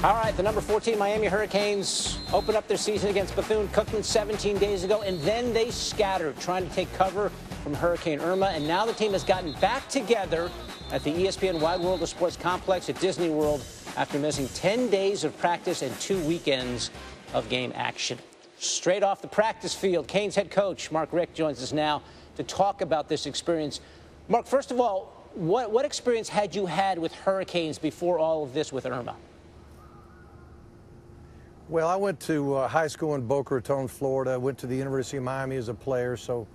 All right, the number 14 Miami Hurricanes opened up their season against Bethune-Cookman 17 days ago, and then they scattered, trying to take cover from Hurricane Irma. And now the team has gotten back together at the ESPN Wide World of Sports complex at Disney World after missing 10 days of practice and 2 weekends of game action. Straight off the practice field, Canes head coach Mark Richt joins us now to talk about this experience. Mark, first of all, what experience had you had with hurricanes before all of this with Irma? Well, I went to high school in Boca Raton, Florida. Went to the University of Miami as a player, so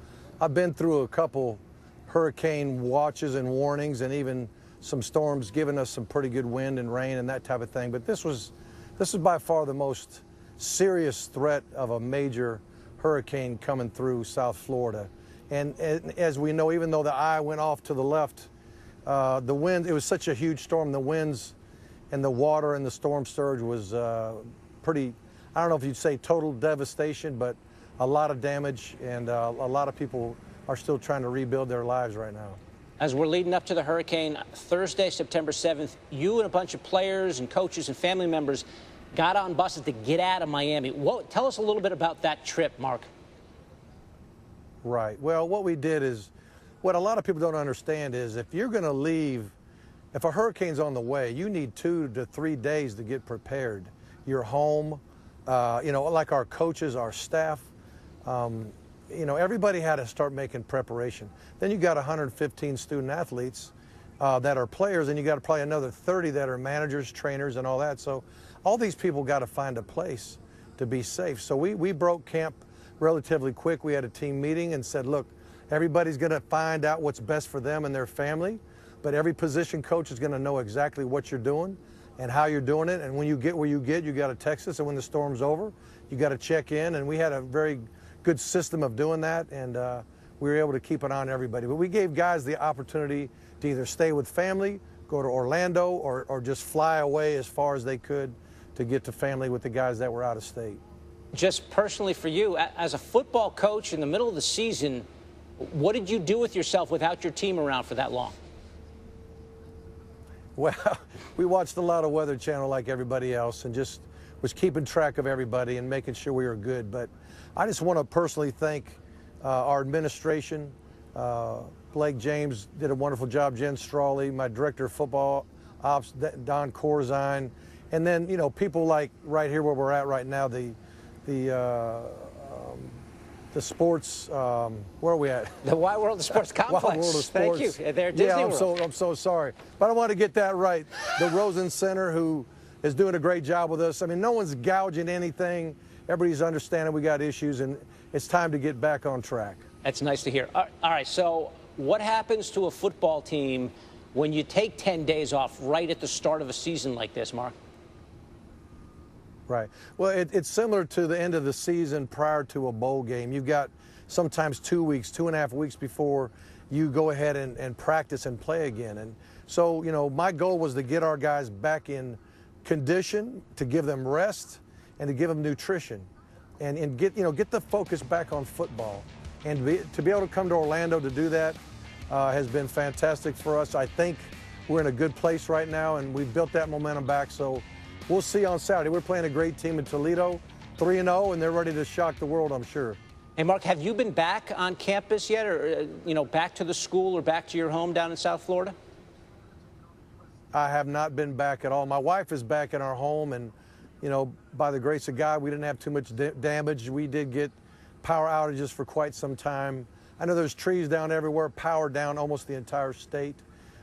I've been through a couple hurricane watches and warnings, and even some storms giving us some pretty good wind and rain and that type of thing. But this was by far the most serious threat of a major hurricane coming through South Florida. And as we know, even though the eye went off to the left, the wind, it was such a huge storm. The winds and the water and the storm surge was pretty, I don't know if you'd say total devastation, but a lot of damage, and a lot of people are still trying to rebuild their lives right now. As we're leading up to the hurricane, Thursday, September 7th, you and a bunch of players and coaches and family members got on buses to get out of Miami. Tell us a little bit about that trip, Mark. Right. Well, what we did is, what a lot of people don't understand is, if you're going to leave, if a hurricane's on the way, you need 2 to 3 days to get prepared. Your home, you know, like our coaches, our staff, you know, everybody had to start making preparation. Then you got 115 student athletes that are players, and you got probably another 30 that are managers, trainers, and all that. So all these people got to find a place to be safe. So we broke camp relatively quick. We had a team meeting and said, look, everybody's going to find out what's best for them and their family, but every position coach is going to know exactly what you're doing and how you're doing it. And when you get where you get, you got to text us, and when the storm's over, you got to check in. And we had a very good system of doing that, and we were able to keep an eye on everybody. But we gave guys the opportunity to either stay with family, go to Orlando, or just fly away as far as they could to get to family with the guys that were out of state. Just personally for you, as a football coach in the middle of the season, what did you do with yourself without your team around for that long? Well, we watched a lot of Weather Channel like everybody else, and just was keeping track of everybody and making sure we were good. But I just want to personally thank our administration. Blake James did a wonderful job. Jen Strawley, my director of football ops, Don Corzine, and then, you know, people like right here where we're at right now, the sports, where are we at? The Wide World of Sports complex. Wide World of Sports. Thank you. They're at Disney World. I'm so sorry. But I want to get that right. The Rosen Center, who is doing a great job with us. I mean, no one's gouging anything. Everybody's understanding we got issues, and it's time to get back on track. That's nice to hear. All right, so what happens to a football team when you take 10 days off right at the start of a season like this, Mark? Right. Well, it's similar to the end of the season prior to a bowl game. You've got sometimes 2 weeks, 2.5 weeks before you go ahead and practice and play again. And so, you know, my goal was to get our guys back in condition, to give them rest, and to give them nutrition, and get the focus back on football. And to be able to come to Orlando to do that has been fantastic for us. I think we're in a good place right now, and we've built that momentum back. So we'll see on Saturday. We're playing a great team in Toledo, 3-0, and they're ready to shock the world, I'm sure. Hey, Mark, have you been back on campus yet, or back to the school or back to your home down in South Florida? I have not been back at all. My wife is back in our home, and, by the grace of God, we didn't have too much damage. We did get power outages for quite some time. I know there's trees down everywhere, power down almost the entire state,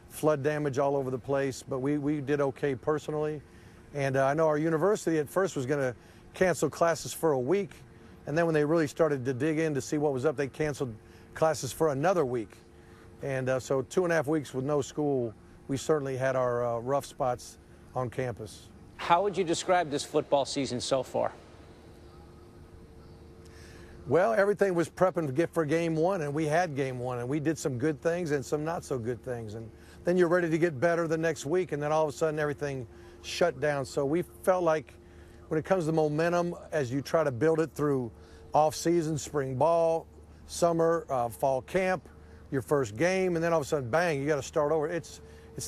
flood damage all over the place, but we did okay personally. And I know our university at first was going to cancel classes for a week, and then when they really started to dig in to see what was up, they canceled classes for another week. And so 2.5 weeks with no school, we certainly had our rough spots on campus. How would you describe this football season so far? Well, everything was prepping for game one, and we had game one, and we did some good things and some not so good things. And then you're ready to get better the next week, and then all of a sudden everything shut down. So we felt like when it comes to momentum, as you try to build it through off-season, spring ball, summer, fall camp, your first game, and then all of a sudden, bang, you got to start over. It's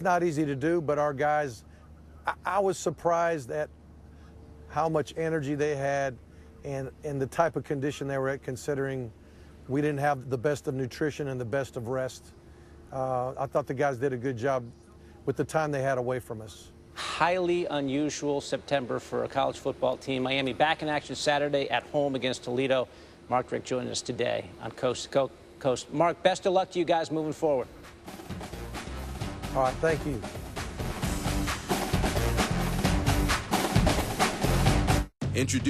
not easy to do, but our guys, I was surprised at how much energy they had, and the type of condition they were at, considering we didn't have the best of nutrition and the best of rest. I thought the guys did a good job with the time they had away from us. Highly unusual September for a college football team. Miami back in action Saturday at home against Toledo. Mark Richt joining us today on Coast to Coast. Mark, best of luck to you guys moving forward. All right, thank you. Introduce